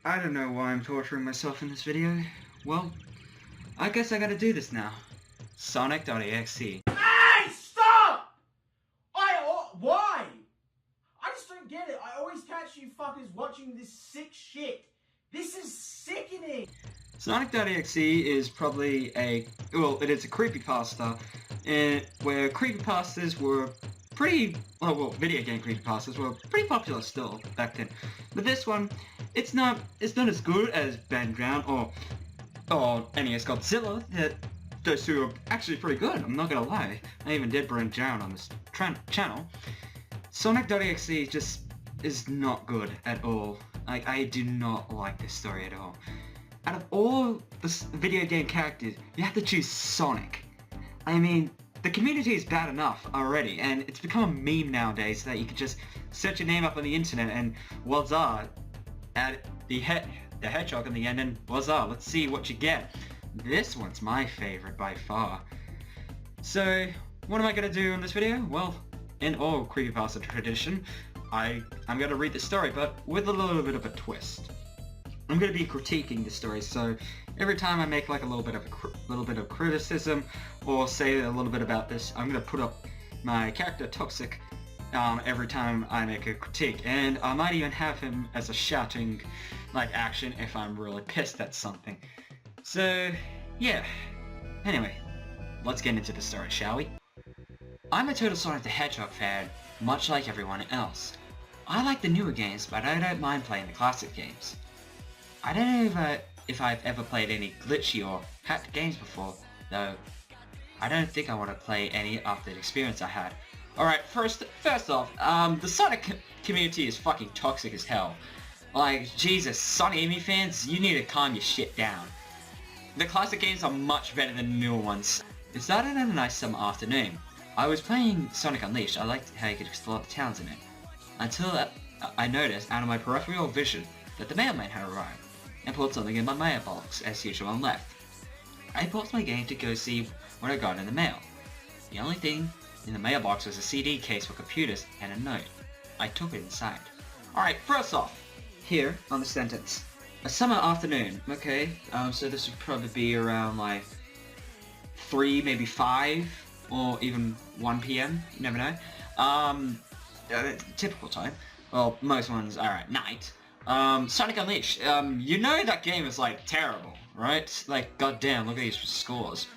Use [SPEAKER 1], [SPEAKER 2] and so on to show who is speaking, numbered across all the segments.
[SPEAKER 1] I don't know why I'm torturing myself in this video. Well, I guess I gotta do this now. Sonic.EXE.
[SPEAKER 2] Hey, stop! Why? I just don't get it. I always catch you fuckers watching this sick shit. This is sickening.
[SPEAKER 1] Sonic.exe is probably it is a creepypasta, where creepypastas were video game creepypastas were pretty popular still back then. But this one, it's not as good as Battleground or NES Godzilla. Those two are actually pretty good, I'm not gonna lie. I even did bring down on this channel. Sonic.exe just is not good at all. I do not like this story at all. Out of all the video game characters, you have to choose Sonic. I mean, the community is bad enough already, and it's become a meme nowadays that you can just search your name up on the internet and voila, add the hedgehog in the end, and voila, let's see what you get. This one's my favorite by far. So, what am I gonna do in this video? Well, in all creepypasta tradition, I'm gonna read the story, but with a little bit of a twist. I'm gonna be critiquing the story, so every time I make like a little bit of criticism or say a little bit about this, I'm gonna put up my character Toxic every time I make a critique, and I might even have him as a shouting like action if I'm really pissed at something. So yeah. Anyway, let's get into the story, shall we? I'm a total Sonic the Hedgehog fan, much like everyone else. I like the newer games, but I don't mind playing the classic games. I don't know if I've ever played any glitchy or hacked games before, though I don't think I want to play any after the experience I had. Alright, first off, the Sonic community is fucking toxic as hell. Like, Jesus, Sonic fans, you need to calm your shit down. The classic games are much better than the newer ones. It started on a nice summer afternoon. I was playing Sonic Unleashed. I liked how you could explore the towns in it. Until I noticed out of my peripheral vision that the mailman had arrived and put something in my mailbox as usual and left. I paused my game to go see what I got in the mail. The only thing in the mailbox was a CD case for computers and a note. I took it inside. Alright, first off, here on the sentence. A summer afternoon, okay, so this would probably be around like 3, maybe 5, or even 1 PM, you never know. Typical time. Well, most ones are at night. Sonic Unleashed, you know that game is like terrible, right? Like, goddamn, look at these scores.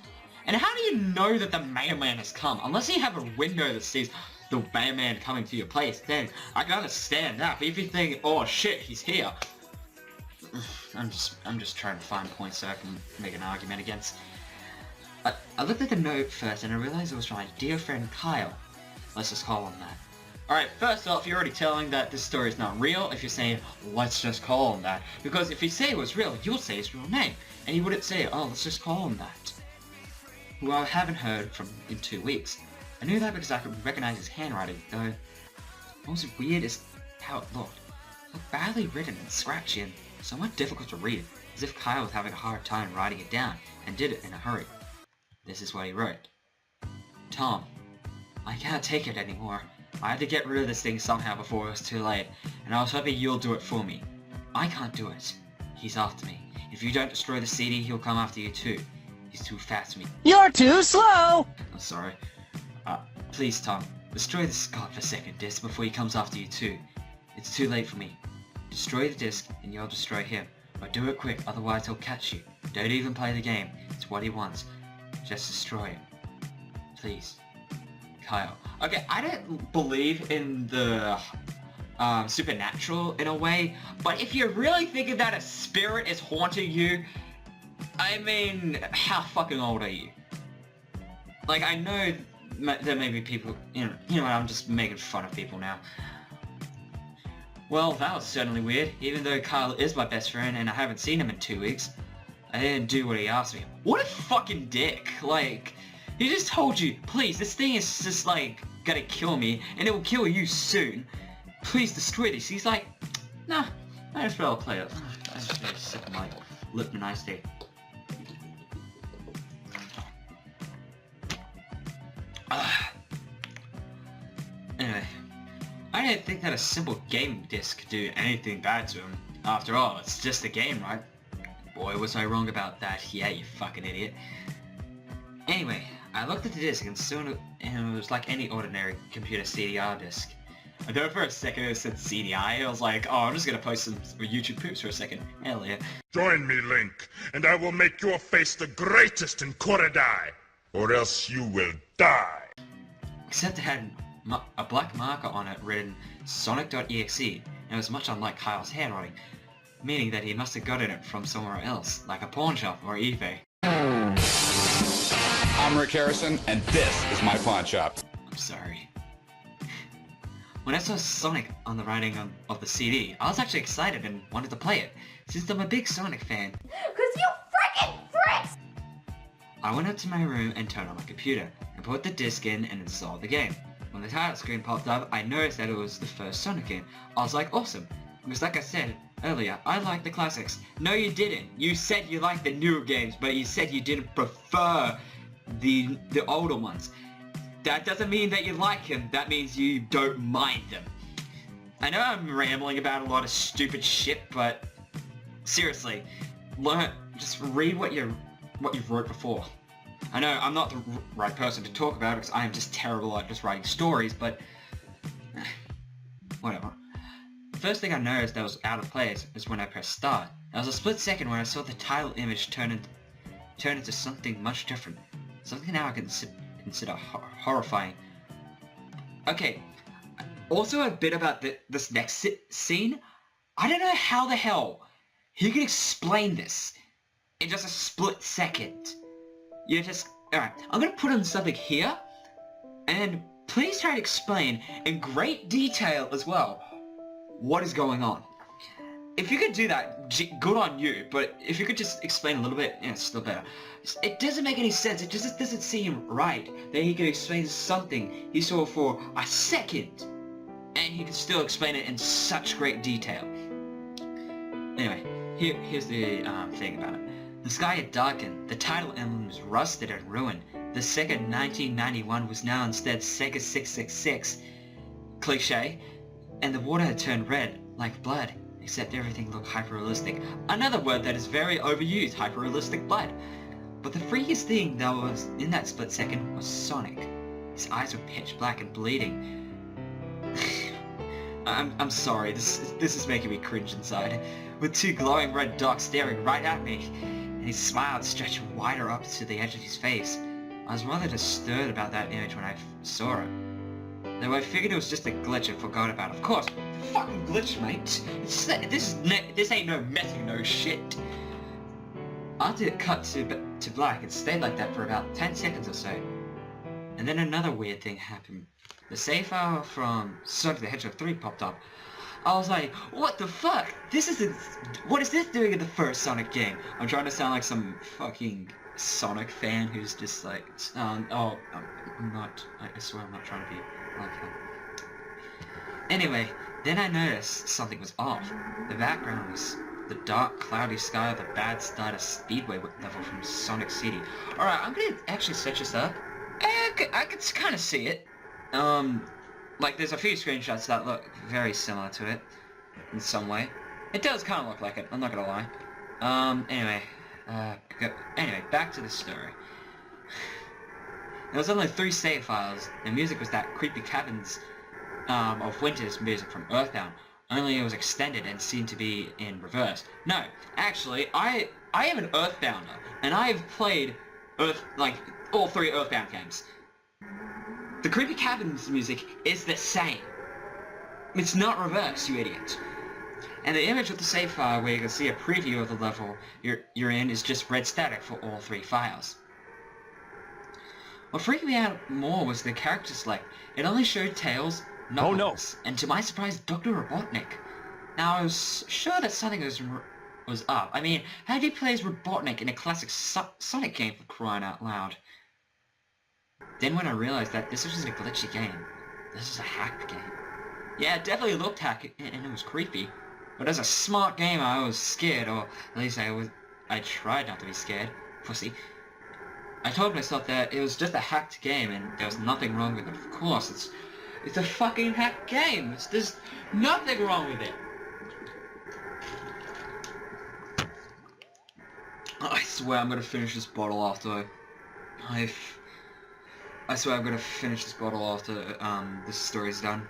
[SPEAKER 1] And how do you know that the mailman has come? Unless you have a window that sees the mailman coming to your place, then I can understand that. But if you think, oh shit, he's here, I'm just trying to find points so I can make an argument against. I looked at the note first and I realized it was from my dear friend Kyle. Let's just call him that. Alright, first off, you're already telling that this story is not real if you're saying, let's just call him that. Because if you say it was real, you'll say his real name. And you wouldn't say, oh, let's just call him that. Who I haven't heard from in 2 weeks. I knew that because I could recognize his handwriting, though what was weird is how it looked. It looked badly written and scratchy and somewhat difficult to read, as if Kyle was having a hard time writing it down and did it in a hurry. This is what he wrote. Tom, I can't take it anymore. I had to get rid of this thing somehow before it was too late, and I was hoping you'll do it for me. I can't do it. He's after me. If you don't destroy the CD, he'll come after you too. He's too fast for me.
[SPEAKER 3] You're too slow!
[SPEAKER 1] I'm sorry. Please, Tom, destroy this godforsaken disc before he comes after you too. It's too late for me. Destroy the disc, and you'll destroy him. But do it quick, otherwise he'll catch you. Don't even play the game. It's what he wants. Just destroy him. Please. Kyle. Okay, I don't believe in the supernatural in a way, but if you're really thinking that a spirit is haunting you, I mean, how fucking old are you? Like, I know there may be people, you know, I'm just making fun of people now. Well, that was certainly weird, even though Kyle is my best friend and I haven't seen him in 2 weeks. I didn't do what he asked me. What a fucking dick! Like, he just told you, please, this thing is just like, gonna kill me, and it will kill you soon. Please destroy this. He's like, nah, I just rather play it. I just need to sip my Lipton iced tea. Anyway, I didn't think that a simple game disc could do anything bad to him. After all, it's just a game, right? Boy, was I wrong about that. Yeah, you fucking idiot. Anyway, I looked at the disc and soon it was like any ordinary computer CDR disc. I know for a second it said CDI. I was like, oh, I'm just gonna post some YouTube poops for a second. Hell yeah.
[SPEAKER 3] Join me, Link, and I will make your face the greatest in Korodai, or else you will die.
[SPEAKER 1] Except it had a black marker on it written Sonic.EXE, and it was much unlike Kyle's handwriting, meaning that he must have gotten it from somewhere else, like a pawn shop or eBay.
[SPEAKER 4] I'm Rick Harrison, and this is my pawn shop.
[SPEAKER 1] I'm sorry. When I saw Sonic on the writing of the CD, I was actually excited and wanted to play it, since I'm a big Sonic fan.
[SPEAKER 5] 'Cause you frickin' pricks!
[SPEAKER 1] I went up to my room and turned on my computer, and put the disc in and installed the game. When the title screen popped up, I noticed that it was the first Sonic game. I was like, awesome. Because like I said earlier, I like the classics. No, you didn't. You said you liked the newer games, but you said you didn't prefer the older ones. That doesn't mean that you like them, that means you don't mind them. I know I'm rambling about a lot of stupid shit, but seriously, just read what you wrote before. I know I'm not the right person to talk about it because I am just terrible at just writing stories, but whatever. The first thing I noticed that was out of place was when I pressed start. There was a split second when I saw the title image turn into something much different. Something now I can consider horrifying. Okay, also a bit about this next scene. I don't know how the hell he can explain this in just a split second. Alright, I'm gonna put on something here, and please try to explain in great detail as well what is going on. If you could do that, good on you, but if you could just explain a little bit, yeah, it's still better. It doesn't make any sense, it just doesn't seem right that he could explain something he saw for a second, and he could still explain it in such great detail. Anyway, here's the thing about it. The sky had darkened, the title emblem was rusted and ruined, the Sega 1991 was now instead Sega 666, cliche, and the water had turned red, like blood. Except everything looked hyper-realistic. Another word that is very overused, hyper-realistic blood. But the freakiest thing that was in that split second was Sonic. His eyes were pitch black and bleeding. I'm sorry, this is making me cringe inside. With two glowing red dots staring right at me, and his smile stretched wider up to the edge of his face. I was rather disturbed about that image when I saw it. Though I figured it was just a glitch and forgot about it. Of course, fucking glitch, mate. This ain't no messing no shit. After it cut to black, it stayed like that for about 10 seconds or so. And then another weird thing happened. The save file from Sonic the Hedgehog 3 popped up. I was like, what the fuck? What is this doing in the first Sonic game? I'm trying to sound like some fucking Sonic fan who's just like, I'm not, I swear I'm not trying to be like that. Anyway, then I noticed something was off. The background was the dark, cloudy sky of the Bad Starter Speedway level from Sonic City. Alright, I'm gonna actually search this up. I could kind of see it. Like there's a few screenshots that look very similar to it in some way. It does kind of look like it, I'm not gonna lie. Anyway, back to the story. There was only 3 save files. The music was that creepy Caverns of Winters music from Earthbound. Only it was extended and seemed to be in reverse. No, actually, I am an Earthbounder, and I've played all 3 Earthbound games. The creepy Caverns music is the same. It's not reverse, you idiot. And the image with the save file where you can see a preview of the level you're in is just red static for all 3 files. What freaked me out more was the character select. It only showed Tails, Knuckles, and to my surprise, Dr. Robotnik. Now, I was sure that something was up. I mean, how do you play as Robotnik in a classic Sonic game, for crying out loud? Then when I realized that this was just a glitchy game, this is a hacked game. Yeah, it definitely looked hacked, and it was creepy. But as a smart gamer, I was scared, or at least I tried not to be scared. Pussy. I told myself that it was just a hacked game, and there was nothing wrong with it. Of course, it's a fucking hacked game. There's nothing wrong with it. I swear I'm gonna finish this bottle after I swear I'm gonna finish this bottle after this story's done.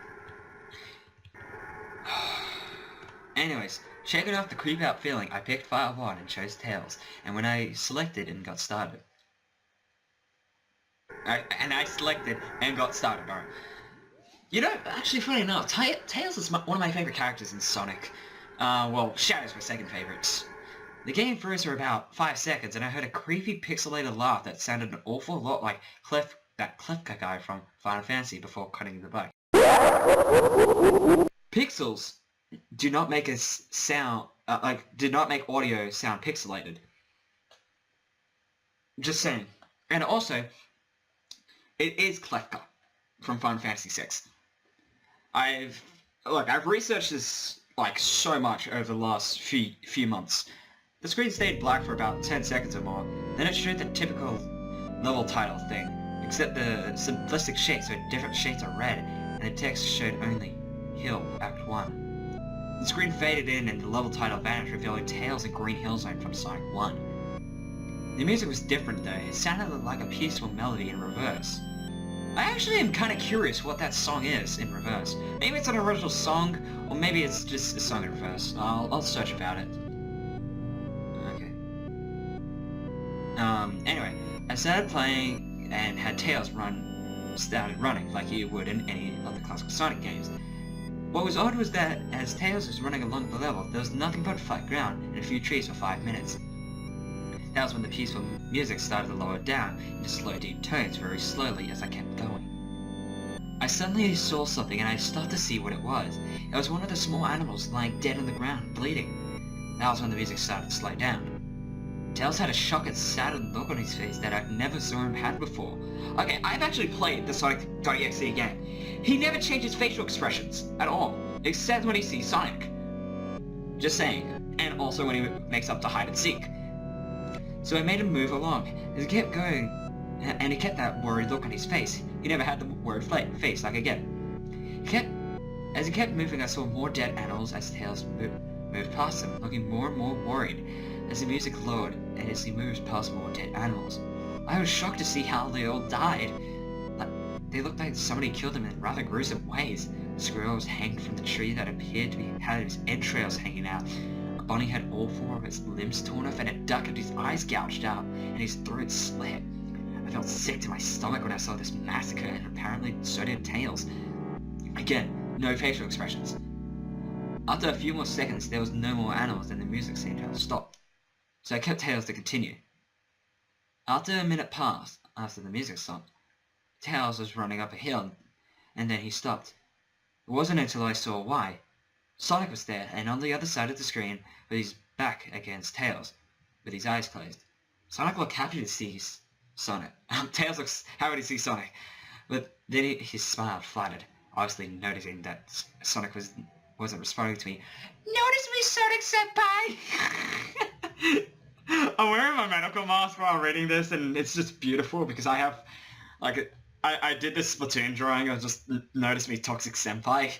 [SPEAKER 1] Anyways, shaking off the creep out feeling, I picked file 1 and chose Tails, and when I selected and got started. I selected and got started, alright. You know, actually funny enough, Tails is one of my favourite characters in Sonic. Well, Shadow's my second favourite. The game froze for about 5 seconds and I heard a creepy pixelated laugh that sounded an awful lot like that Klefka guy from Final Fantasy before cutting the bike. Pixels do not make a sound, did not make audio sound pixelated. Just saying. And also, it is Klefka from Final Fantasy VI. I've researched this so much over the last few months. The screen stayed black for about 10 seconds or more, then it showed the typical level title thing, except the simplistic shapes with different shades of red, and the text showed only Hill, Act 1. The screen faded in and the level title vanished, revealing Tails and Green Hill Zone from Sonic 1. The music was different though, it sounded like a peaceful melody in reverse. I actually am kind of curious what that song is in reverse. Maybe it's an original song, or maybe it's just a song in reverse. I'll search about it. Okay. Anyway, I started playing and had Tails started running like you would in any other classical Sonic games. What was odd was that as Tails was running along the level, there was nothing but flat ground and a few trees for 5 minutes. That was when the peaceful music started to lower down into slow deep tones very slowly as I kept going. I suddenly saw something and I stopped to see what it was. It was one of the small animals lying dead on the ground, bleeding. That was when the music started to slow down. Tails had a shocked and saddened look on his face that I've never saw him had before. Okay, I've actually played the Sonic.EXE game. He never changes facial expressions at all, except when he sees Sonic. Just saying. And also when he makes up to hide and seek. So I made him move along. As he kept going, and he kept that worried look on his face. He never had the worried face like again. As he kept moving, I saw more dead animals as Tails moved past him, looking more and more worried as the music lowered and as he moved past more dead animals. I was shocked to see how they all died. They looked like somebody killed them in rather gruesome ways. A squirrel was hanging from the tree that appeared to have his entrails hanging out. A bunny had all 4 of its limbs torn off and a duck had his eyes gouged out and his throat slit. I felt sick to my stomach when I saw this massacre, and apparently so did Tails. Again, no facial expressions. After a few more seconds, there was no more animals and the music seemed to have stopped. So I kept Tails to continue. After a minute passed, after the music stopped, Tails was running up a hill, and then he stopped. It wasn't until I saw why. Sonic was there, and on the other side of the screen, with his back against Tails, with his eyes closed. Sonic looked happy to see Sonic. Tails looks happy to see Sonic, but then he smiled, flattered, obviously noticing that Sonic wasn't responding to me. Notice me, Sonic Senpai! I'm wearing my medical mask while reading this, and it's just beautiful because I have, I did this Splatoon drawing of just notice me, Toxic Senpai.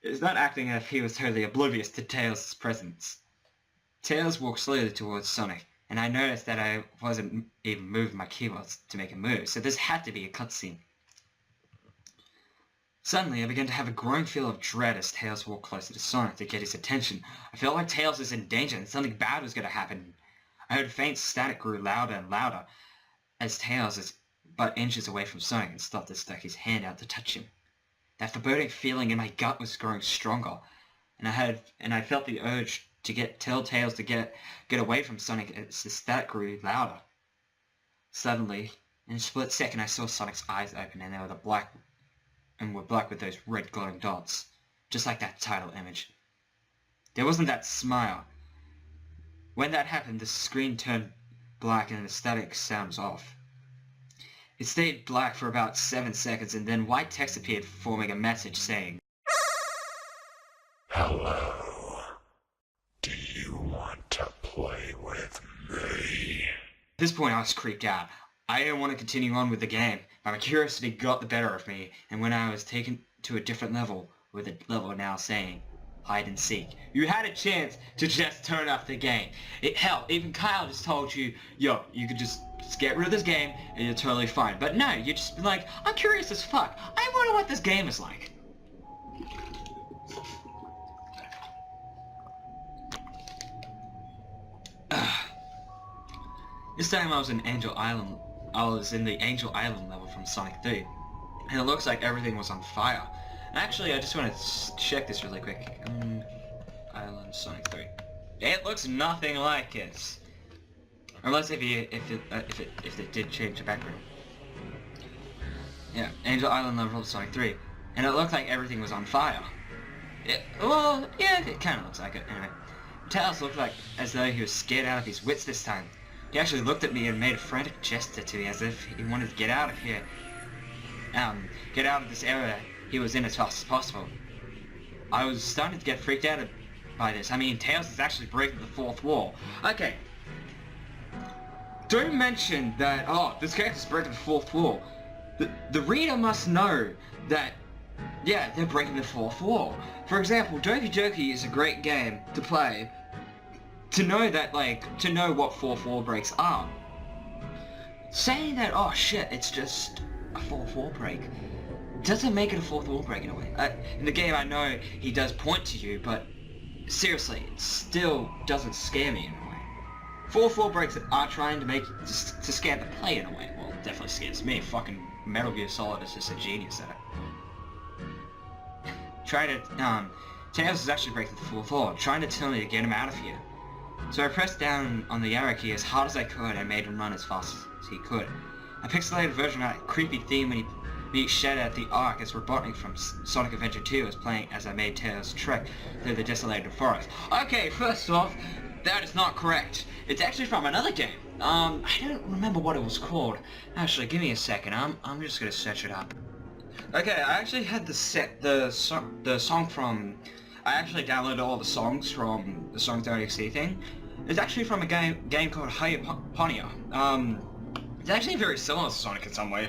[SPEAKER 1] It's not acting as if he was totally oblivious to Tails' presence. Tails walked slowly towards Sonic, and I noticed that I wasn't even moving my keyboards to make a move, so this had to be a cutscene. Suddenly, I began to have a growing feel of dread as Tails walked closer to Sonic to get his attention. I felt like Tails was in danger and something bad was going to happen. I heard faint static grew louder and louder as Tails was but inches away from Sonic and stopped to stick his hand out to touch him. That foreboding feeling in my gut was growing stronger, and I felt the urge to tell Tails to get away from Sonic as the static grew louder. Suddenly, in a split second, I saw Sonic's eyes open, and they were black with those red glowing dots, just like that title image. There wasn't that smile. When that happened, the screen turned black and the static sound was off. It stayed black for about 7 seconds, and then white text appeared forming a message saying,
[SPEAKER 3] Hello. Do you want to play with me?
[SPEAKER 1] At this point I was creeped out. I didn't want to continue on with the game. My curiosity got the better of me, and when I was taken to a different level, with the level now saying, hide and seek. You had a chance to just turn off the game. Hell, even Kyle just told you, yo, you could just get rid of this game and you're totally fine. But no, you just been like, I'm curious as fuck. I wonder what this game is like. This time I was in Angel Island. I was in the Angel Island level from Sonic 3. And it looks like everything was on fire. Actually, I just want to check this really quick. Island Sonic 3. It looks nothing like it. Unless if it did change the background. Yeah, Angel Island level of Sonic 3. And it looked like everything was on fire. Well, yeah, it kind of looks like it. Anyway, Tails looked like as though he was scared out of his wits this time. He actually looked at me and made a frantic gesture to me as if he wanted to get out of here. Get out of this area he was in as fast as possible. I was starting to get freaked out by this. I mean, Tails is actually breaking the fourth wall. Okay. Don't mention that, oh, this character's breaking the fourth wall. The reader must know that, yeah, they're breaking the fourth wall. For example, Doki Doki is a great game to play to know that, like, to know what fourth wall breaks are. Saying that, oh shit, it's just a fourth wall break, doesn't make it a fourth wall break in a way. In the game, I know he does point to you, but seriously, it still doesn't scare me in a way. Fourth wall breaks are trying to make to scare the player in a way. Well, it definitely scares me. Fucking Metal Gear Solid is just a genius at it. Tails is actually breaking the fourth wall, trying to tell me to get him out of here. So I pressed down on the arrow key as hard as I could and made him run as fast as he could. A pixelated version of that creepy theme when he beat Shadow at the Ark as Robotnik from Sonic Adventure 2 was playing as I made Tails trek through the desolated forest. Okay, first off, that is not correct. It's actually from another game. I don't remember what it was called. Actually, give me a second. I'm just gonna search it up. Okay, I actually had the song from. I actually downloaded all the songs from the Sonic.EXE thing. It's actually from a game called Hyuponia. It's actually very similar to Sonic in some way.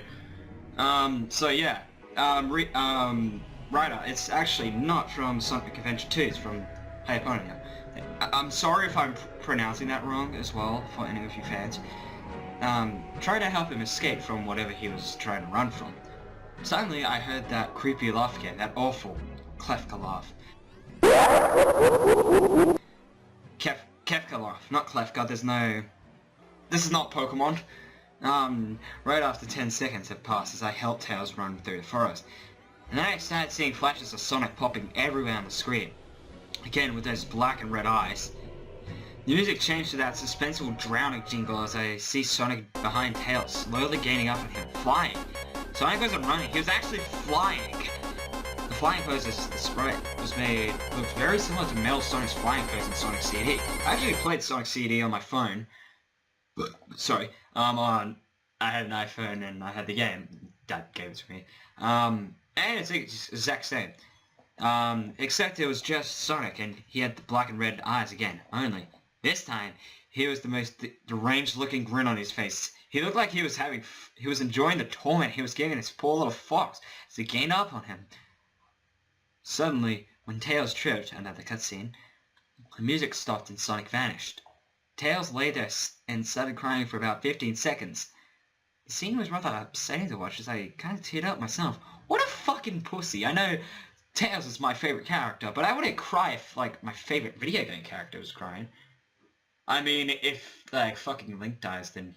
[SPEAKER 1] So yeah, Ryder, it's actually not from Sonic Adventure 2, it's from Hyuponia. I'm sorry if I'm pronouncing that wrong as well, for any of you fans. Try to help him escape from whatever he was trying to run from. Suddenly I heard that creepy laugh again, that awful Klefka laugh. Kefka laugh, not Klefka, there's no... This is not Pokemon. Right after 10 seconds had passed as I helped Tails run through the forest. And then I started seeing flashes of Sonic popping everywhere on the screen. Again with those black and red eyes. The music changed to that suspenseful drowning jingle as I see Sonic behind Tails, slowly gaining up on him, flying. Sonic wasn't running, he was actually flying. The flying pose as the sprite looked very similar to Metal Sonic's flying pose in Sonic CD. I actually played Sonic CD on my phone. Sorry, I had an iPhone and I had the game. Dad gave it to me. And it's the exact same. Except it was just Sonic and he had the black and red eyes again, only. This time, he was the most deranged looking grin on his face. He looked like he was enjoying the torment he was giving his poor little fox as he gained up on him. Suddenly, when Tails tripped, another cutscene, the music stopped and Sonic vanished. Tails lay there and started crying for about 15 seconds. The scene was rather upsetting to watch as I kind of teared up myself. What a fucking pussy. I know Tails is my favorite character, but I wouldn't cry if, like, my favorite video game character was crying. I mean, if, like, fucking Link dies, then,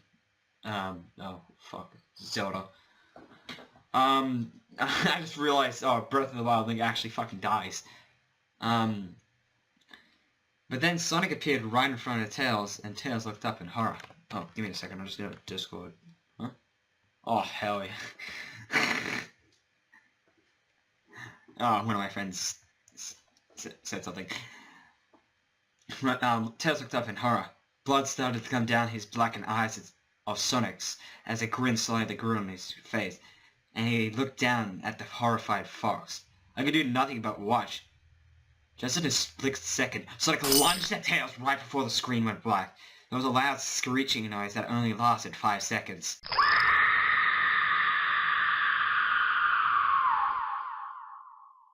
[SPEAKER 1] oh, fuck, Zelda. I just realized, oh, Breath of the Wild Link actually fucking dies. But then Sonic appeared right in front of Tails, and Tails looked up in horror. Oh, give me a second, I'm just gonna Discord. Huh? Oh, hell yeah. Oh, one of my friends said something. Tails looked up in horror. Blood started to come down his blackened eyes of Sonic's as a grin slowly grew on his face, and he looked down at the horrified fox. I could do nothing but watch. Just in a split second, Sonic lunged at Tails right before the screen went black. There was a loud screeching noise that only lasted 5 seconds.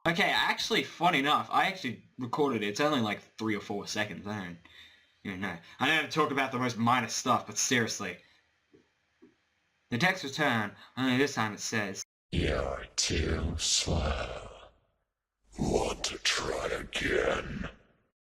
[SPEAKER 1] Okay, I actually, funny enough, I actually recorded it. It's only like 3 or 4 seconds. I don't talk about the most minor stuff, but seriously. The text returned, only this time it says,
[SPEAKER 3] You're too slow. Want to try again?